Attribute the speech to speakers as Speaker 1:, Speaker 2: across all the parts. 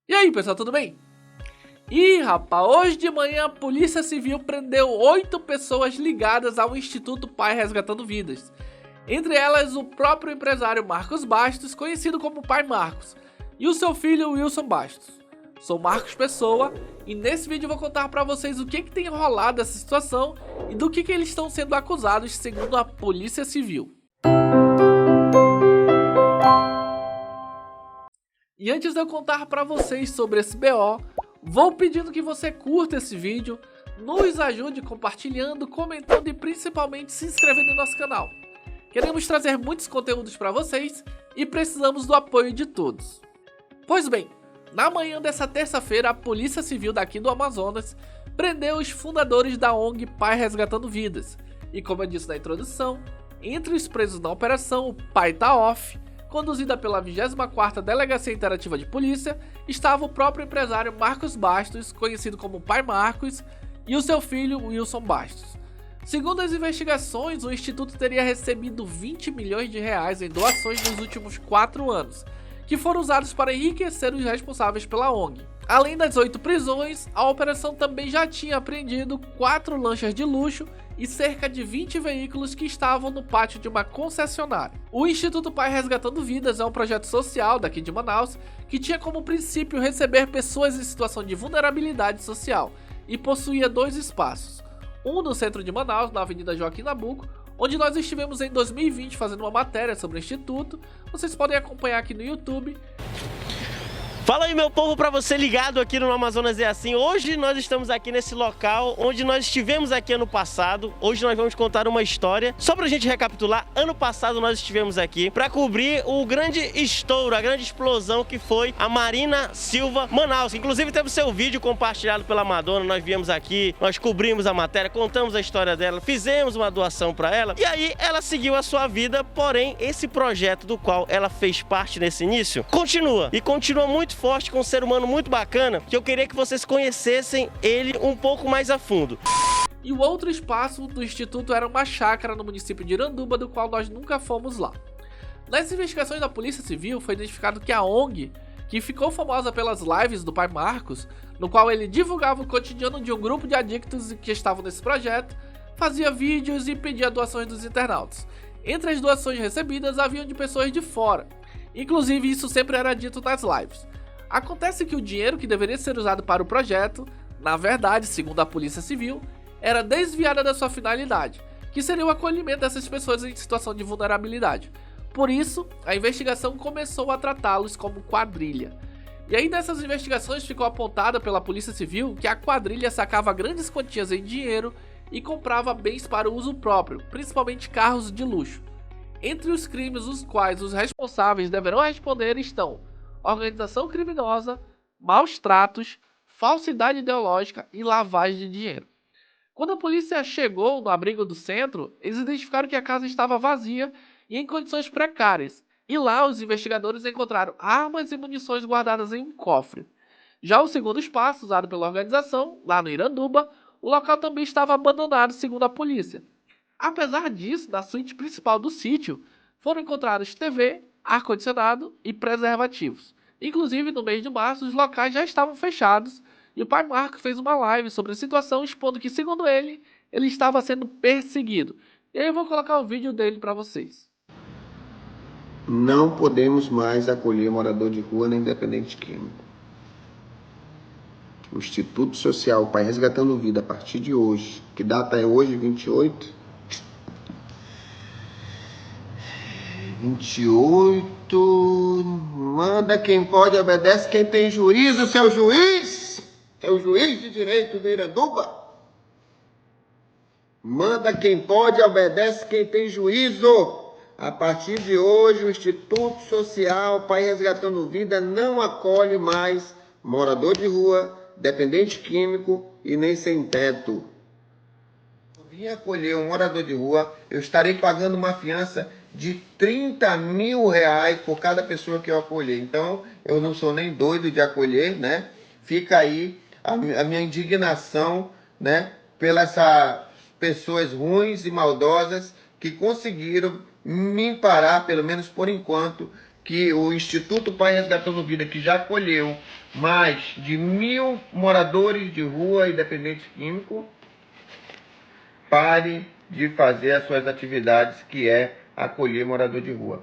Speaker 1: E aí, pessoal, tudo bem? Ih, rapaz, hoje de manhã a Polícia Civil prendeu 8 pessoas ligadas ao Instituto Pai Resgatando Vidas. Entre elas, o próprio empresário Marcos Bastos, conhecido como Pai Marcos, e o seu filho Wilson Bastos. Sou Marcos Pessoa e nesse vídeo eu vou contar pra vocês o que tem rolado essa situação e do que eles estão sendo acusados segundo a Polícia Civil. E antes de eu contar pra vocês sobre esse BO, vou pedindo que você curta esse vídeo, nos ajude compartilhando, comentando e principalmente se inscrevendo no nosso canal. Queremos trazer muitos conteúdos pra vocês e precisamos do apoio de todos. Pois bem, na manhã dessa terça-feira a Polícia Civil daqui do Amazonas prendeu os fundadores da ONG Pai Resgatando Vidas. E como eu disse na introdução, entre os presos na operação, o Pai Tá Off, conduzida pela 24ª Delegacia Interativa de Polícia, estava o próprio empresário Marcos Bastos, conhecido como Pai Marcos, e o seu filho Wilson Bastos. Segundo as investigações, o Instituto teria recebido 20 milhões de reais em doações nos últimos 4 anos, que foram usados para enriquecer os responsáveis pela ONG. Além das 8 prisões, a operação também já tinha apreendido 4 lanchas de luxo e cerca de 20 veículos que estavam no pátio de uma concessionária. O Instituto Pai Resgatando Vidas é um projeto social daqui de Manaus que tinha como princípio receber pessoas em situação de vulnerabilidade social e possuía 2 espaços. Um no centro de Manaus, na Avenida Joaquim Nabuco, onde nós estivemos em 2020 fazendo uma matéria sobre o Instituto. Vocês podem acompanhar aqui no YouTube.
Speaker 2: Fala aí, meu povo, pra você ligado aqui no Amazonas é Assim. Hoje nós estamos aqui nesse local onde nós estivemos aqui ano passado. Hoje nós vamos contar uma história. Só pra gente recapitular, ano passado nós estivemos aqui pra cobrir o grande estouro, a grande explosão que foi a Marina Silva Manaus. Inclusive teve seu vídeo compartilhado pela Madonna, nós viemos aqui, nós cobrimos a matéria, contamos a história dela, fizemos uma doação pra ela e aí ela seguiu a sua vida, porém esse projeto do qual ela fez parte nesse início, continua e continua muito forte, com um ser humano muito bacana, que eu queria que vocês conhecessem ele um pouco mais a fundo.
Speaker 1: E o outro espaço do Instituto era uma chácara no município de Iranduba, do qual nós nunca fomos lá. Nas investigações da Polícia Civil foi identificado que a ONG, que ficou famosa pelas lives do Pai Marcos, no qual ele divulgava o cotidiano de um grupo de adictos que estavam nesse projeto, fazia vídeos e pedia doações dos internautas. Entre as doações recebidas haviam de pessoas de fora, inclusive isso sempre era dito nas lives. Acontece que o dinheiro que deveria ser usado para o projeto, na verdade, segundo a Polícia Civil, era desviada da sua finalidade, que seria o acolhimento dessas pessoas em situação de vulnerabilidade. Por isso, a investigação começou a tratá-los como quadrilha. E aí nessas investigações ficou apontada pela Polícia Civil que a quadrilha sacava grandes quantias em dinheiro e comprava bens para o uso próprio, principalmente carros de luxo. Entre os crimes os quais os responsáveis deverão responder estão organização criminosa, maus tratos, falsidade ideológica e lavagem de dinheiro. Quando a polícia chegou no abrigo do centro, eles identificaram que a casa estava vazia e em condições precárias, e lá os investigadores encontraram armas e munições guardadas em um cofre. Já o segundo espaço, usado pela organização, lá no Iranduba, o local também estava abandonado segundo a polícia. Apesar disso, na suíte principal do sítio, foram encontrados TV, ar-condicionado e preservativos. Inclusive, no mês de março, os locais já estavam fechados e o Pai Marcos fez uma live sobre a situação, expondo que, segundo ele estava sendo perseguido. E aí eu vou colocar o vídeo dele para vocês.
Speaker 3: Não podemos mais acolher morador de rua nem dependente químico. O Instituto Social Pai Resgatando Vida, a partir de hoje, que data é hoje, 28, manda quem pode, obedece quem tem juízo, seu juiz de direito do Iranduba. Manda quem pode, obedece quem tem juízo. A partir de hoje, o Instituto Social Pai Resgatando Vida não acolhe mais morador de rua, dependente químico e nem sem teto. Se eu vim acolher um morador de rua, eu estarei pagando uma fiança de 30 mil reais por cada pessoa que eu acolher. Então, eu não sou nem doido de acolher, né? Fica aí a minha indignação, né? Pelas pessoas ruins e maldosas que conseguiram me parar, pelo menos por enquanto, que o Instituto Pai Resgatando Vida, que já acolheu mais de 1.000 moradores de rua e dependentes químicos, pare de fazer as suas atividades, que é acolher morador de rua.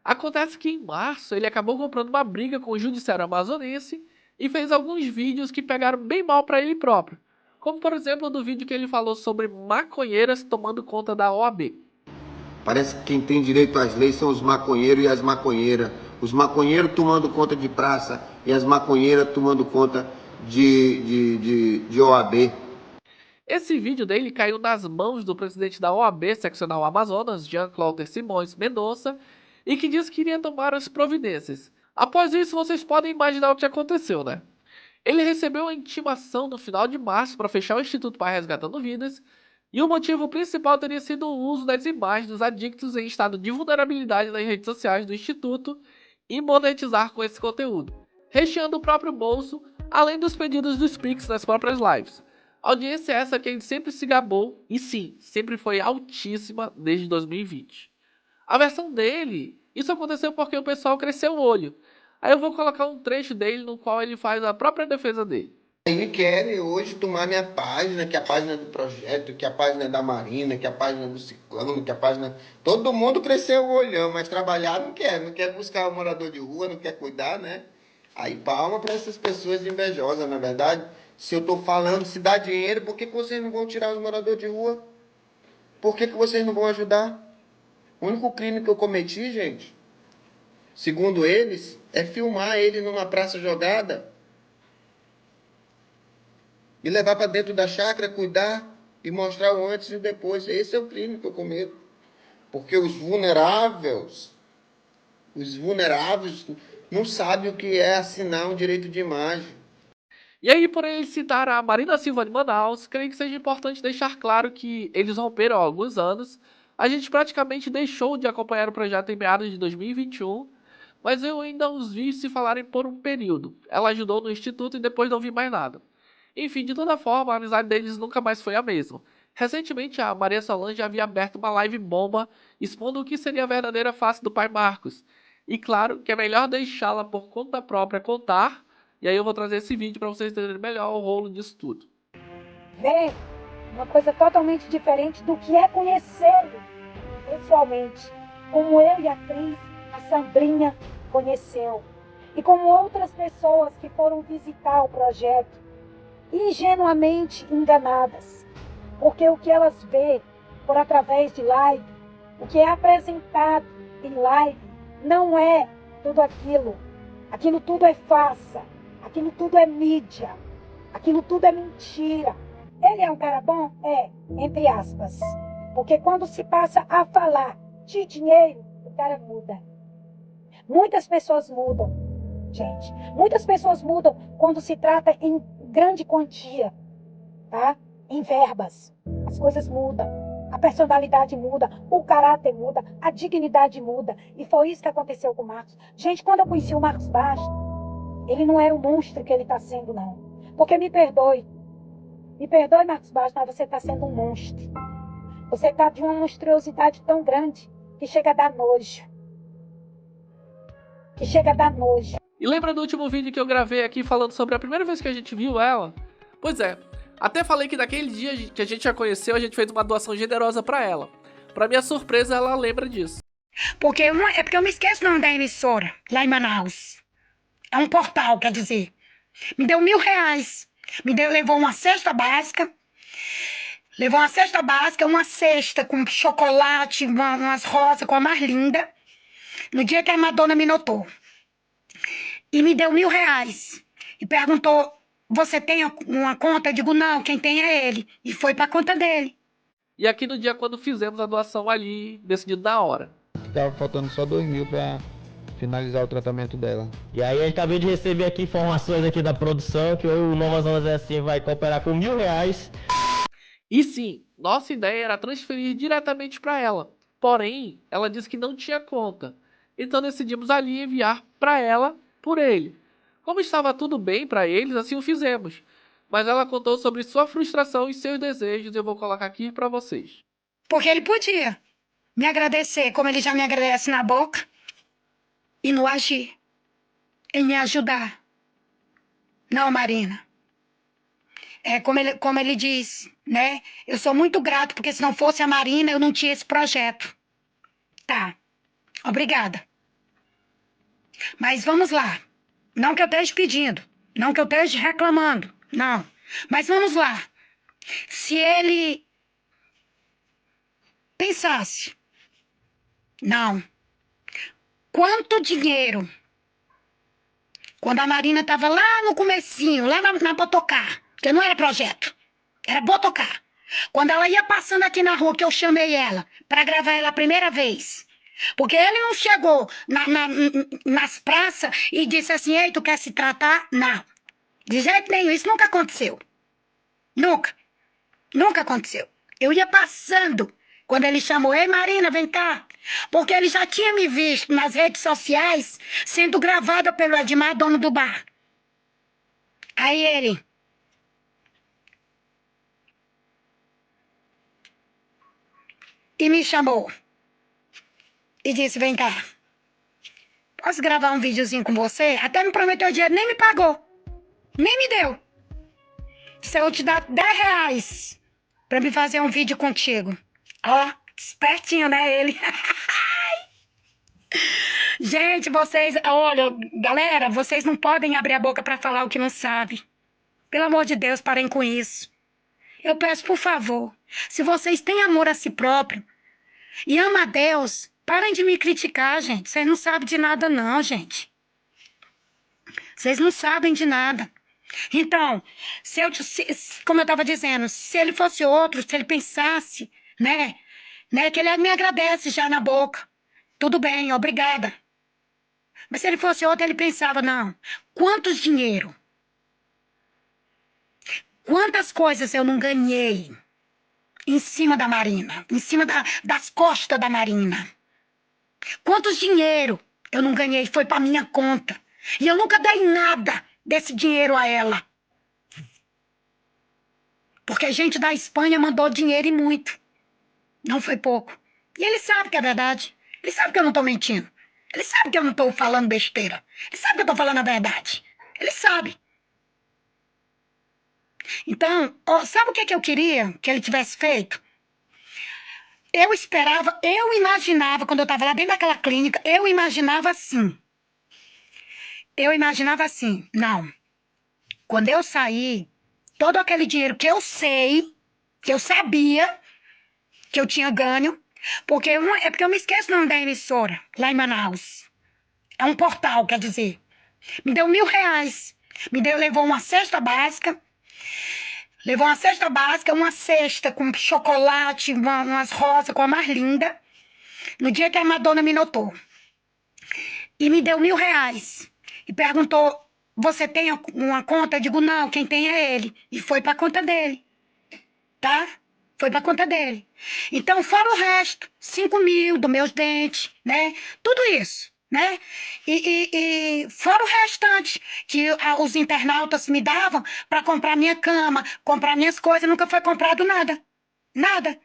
Speaker 1: Acontece que em março ele acabou comprando uma briga com o judiciário amazonense e fez alguns vídeos que pegaram bem mal para ele próprio, como por exemplo do vídeo que ele falou sobre maconheiras tomando conta da OAB.
Speaker 3: Parece que quem tem direito às leis são os maconheiros e as maconheiras. Os maconheiros tomando conta de praça e as maconheiras tomando conta de OAB.
Speaker 1: Esse vídeo dele caiu nas mãos do presidente da OAB Seccional Amazonas, Jean-Claude Simões Mendonça, e que disse que iria tomar as providências. Após isso, vocês podem imaginar o que aconteceu, né? Ele recebeu uma intimação no final de março para fechar o Instituto Pai Resgatando Vidas, e o motivo principal teria sido o uso das imagens dos adictos em estado de vulnerabilidade nas redes sociais do Instituto e monetizar com esse conteúdo, recheando o próprio bolso, além dos pedidos dos Pix nas próprias lives. Audiência essa que ele sempre se gabou, e sim, sempre foi altíssima desde 2020. A versão dele, isso aconteceu porque o pessoal cresceu o olho. Aí eu vou colocar um trecho dele no qual ele faz a própria defesa dele.
Speaker 3: Ele quer hoje tomar minha página, que é a página do projeto, que é a página da Marina, que é a página do Ciclano, que é a página... Todo mundo cresceu o olhão, mas trabalhar não quer buscar o morador de rua, não quer cuidar, né? Aí palma para essas pessoas invejosas, na verdade. Se eu estou falando, se dá dinheiro, por que vocês não vão tirar os moradores de rua? Por que vocês não vão ajudar? O único crime que eu cometi, gente, segundo eles, é filmar ele numa praça jogada e levar para dentro da chácara, cuidar e mostrar o antes e o depois. Esse é o crime que eu cometo. Porque os vulneráveis não sabem o que é assinar um direito de imagem.
Speaker 1: E aí, por ele citar a Marina Silva de Manaus, creio que seja importante deixar claro que eles romperam há alguns anos. A gente praticamente deixou de acompanhar o projeto em meados de 2021, mas eu ainda os vi se falarem por um período. Ela ajudou no instituto e depois não vi mais nada. Enfim, de toda forma, a amizade deles nunca mais foi a mesma. Recentemente, a Maria Solange havia aberto uma live bomba expondo o que seria a verdadeira face do pai Marcos. E claro que é melhor deixá-la por conta própria contar, e aí eu vou trazer esse vídeo para vocês entenderem melhor o rolo disso tudo.
Speaker 4: Ver uma coisa totalmente diferente do que é conhecê-lo pessoalmente, como eu e a atriz, a Sandrinha, conheceu, e como outras pessoas que foram visitar o projeto, ingenuamente enganadas, porque o que elas vê por através de live, o que é apresentado em live, não é tudo aquilo. Aquilo tudo é farsa, aquilo tudo é mídia, aquilo tudo é mentira. Ele é um cara bom? É, entre aspas. Porque quando se passa a falar de dinheiro, o cara muda. Muitas pessoas mudam, gente. Muitas pessoas mudam quando se trata em grande quantia, tá? Em verbas. As coisas mudam. A personalidade muda, o caráter muda, a dignidade muda. E foi isso que aconteceu com o Marcos. Gente, quando eu conheci o Marcos Basto, ele não era o monstro que ele está sendo, não. Porque me perdoe, Marcos Basto, mas você está sendo um monstro. Você está de uma monstruosidade tão grande que chega a dar nojo.
Speaker 1: E lembra do último vídeo que eu gravei aqui falando sobre a primeira vez que a gente viu ela? Pois é, até falei que naquele dia que a gente a conheceu, a gente fez uma doação generosa pra ela. Pra minha surpresa, ela lembra disso.
Speaker 5: É porque eu me esqueço o nome da emissora, lá em Manaus. É um portal, quer dizer. Me deu R$1.000. Levou uma cesta básica. Uma cesta com chocolate, umas rosas com a mais linda. No dia que a Madonna me notou. E me deu R$1.000. E perguntou, você tem uma conta? Eu digo, não, quem tem é ele. E foi pra conta dele.
Speaker 1: E aqui no dia quando fizemos a doação ali, decidido na hora.
Speaker 6: Tava faltando só 2.000 pra finalizar o tratamento dela.
Speaker 2: E aí, acabei de receber aqui informações aqui da produção que o Nova Amazonas é assim, vai cooperar com R$1.000.
Speaker 1: E sim, nossa ideia era transferir diretamente para ela. Porém, ela disse que não tinha conta. Então decidimos ali enviar para ela por ele. Como estava tudo bem para eles, assim o fizemos. Mas ela contou sobre sua frustração e seus desejos e eu vou colocar aqui para vocês.
Speaker 5: Porque ele podia me agradecer, como ele já me agradece na boca. e no agir, em me ajudar. Não, Marina. Como ele diz, né? Eu sou muito grato, porque se não fosse a Marina, eu não tinha esse projeto. Tá, obrigada. Mas vamos lá. Não que eu esteja pedindo, não que eu esteja reclamando, não. Mas vamos lá. Se ele pensasse, não. Quanto dinheiro? Quando a Marina estava lá no comecinho, lá na Botocar, que não era projeto, era Botocar. Quando ela ia passando aqui na rua, que eu chamei ela para gravar ela a primeira vez. Porque ele não chegou nas praças e disse assim, ei, tu quer se tratar? Não. De jeito nenhum, isso nunca aconteceu. Nunca. Nunca aconteceu. Eu ia passando, quando ele chamou, ei Marina, vem cá. Porque ele já tinha me visto nas redes sociais, sendo gravada pelo Edmar, dono do bar. Aí ele... E me chamou. E disse, vem cá, posso gravar um videozinho com você? Até me prometeu dinheiro, nem me pagou. Nem me deu. Se eu te dar R$10 pra me fazer um vídeo contigo. Ó, espertinho, né, ele? Gente, vocês, olha, galera, vocês não podem abrir a boca pra falar o que não sabe. Pelo amor de Deus, parem com isso. Eu peço, por favor, se vocês têm amor a si próprio e amam a Deus, parem de me criticar, gente. Vocês não sabem de nada, não, gente. Vocês não sabem de nada. Então, como eu estava dizendo, se ele fosse outro, se ele pensasse, né, que ele me agradece já na boca. Tudo bem, obrigada. Mas se ele fosse outro, ele pensava, não, quantos dinheiro? Quantas coisas eu não ganhei em cima da Marina, em cima das costas da Marina? Quantos dinheiro eu não ganhei, foi para minha conta. E eu nunca dei nada desse dinheiro a ela. Porque gente da Espanha mandou dinheiro e muito. Não foi pouco. E ele sabe que é verdade. Ele sabe que eu não estou mentindo. Ele sabe que eu não estou falando besteira. Ele sabe que eu estou falando a verdade. Ele sabe. Então, sabe o que eu queria que ele tivesse feito? Eu imaginava, quando eu estava lá dentro daquela clínica, eu imaginava assim, não, quando eu saí, todo aquele dinheiro que eu sabia, que eu tinha ganho, porque eu me esqueço o nome da emissora, lá em Manaus, é um portal, quer dizer, me deu R$1.000, levou uma cesta básica, uma cesta com chocolate, umas rosas com a mais linda, no dia que a Madonna me notou. E me deu R$1.000. E perguntou, você tem uma conta? Eu digo, não, quem tem é ele. E foi para a conta dele. Tá? Foi para a conta dele. Então, fora o resto, 5.000 dos meus dentes, né? Tudo isso. Né? E fora o restante que os internautas me davam para comprar minha cama, comprar minhas coisas, nunca foi comprado nada. Nada.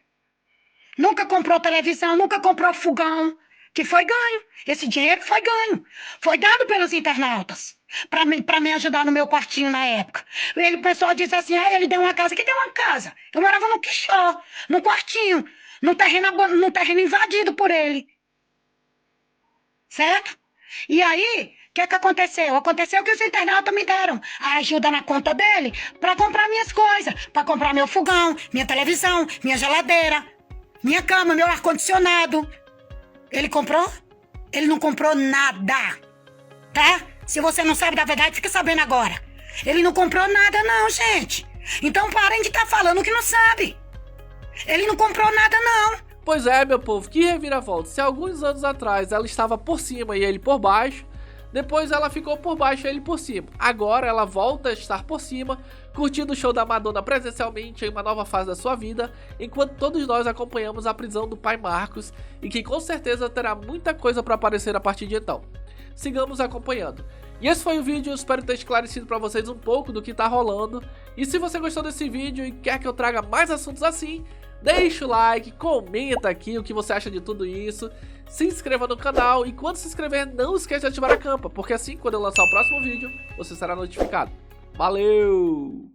Speaker 5: Nunca comprou televisão, nunca comprou fogão, que foi ganho. Esse dinheiro foi ganho. Foi dado pelos internautas para me ajudar no meu quartinho na época. O pessoal disse assim, ele deu uma casa. Que deu uma casa? Eu morava no Quixó, no quartinho, no terreno invadido por ele. Certo? E aí, o que aconteceu? Aconteceu que os internautas me deram a ajuda na conta dele para comprar minhas coisas, para comprar meu fogão, minha televisão, minha geladeira, minha cama, meu ar-condicionado. Ele comprou? Ele não comprou nada, tá? Se você não sabe da verdade, fica sabendo agora. Ele não comprou nada não, gente. Então parem de estar falando que não sabe. Ele não comprou nada não.
Speaker 1: Pois é, meu povo, que reviravolta. Se alguns anos atrás ela estava por cima e ele por baixo, depois ela ficou por baixo e ele por cima. Agora ela volta a estar por cima, curtindo o show da Madonna presencialmente em uma nova fase da sua vida, enquanto todos nós acompanhamos a prisão do pai Marcos e que com certeza terá muita coisa para aparecer a partir de então. Sigamos acompanhando. E esse foi o vídeo, eu espero ter esclarecido para vocês um pouco do que tá rolando. E se você gostou desse vídeo e quer que eu traga mais assuntos assim, deixa o like, comenta aqui o que você acha de tudo isso. se inscreva no canal e quando se inscrever não esqueça de ativar a campanha, porque assim quando eu lançar o próximo vídeo você será notificado. Valeu!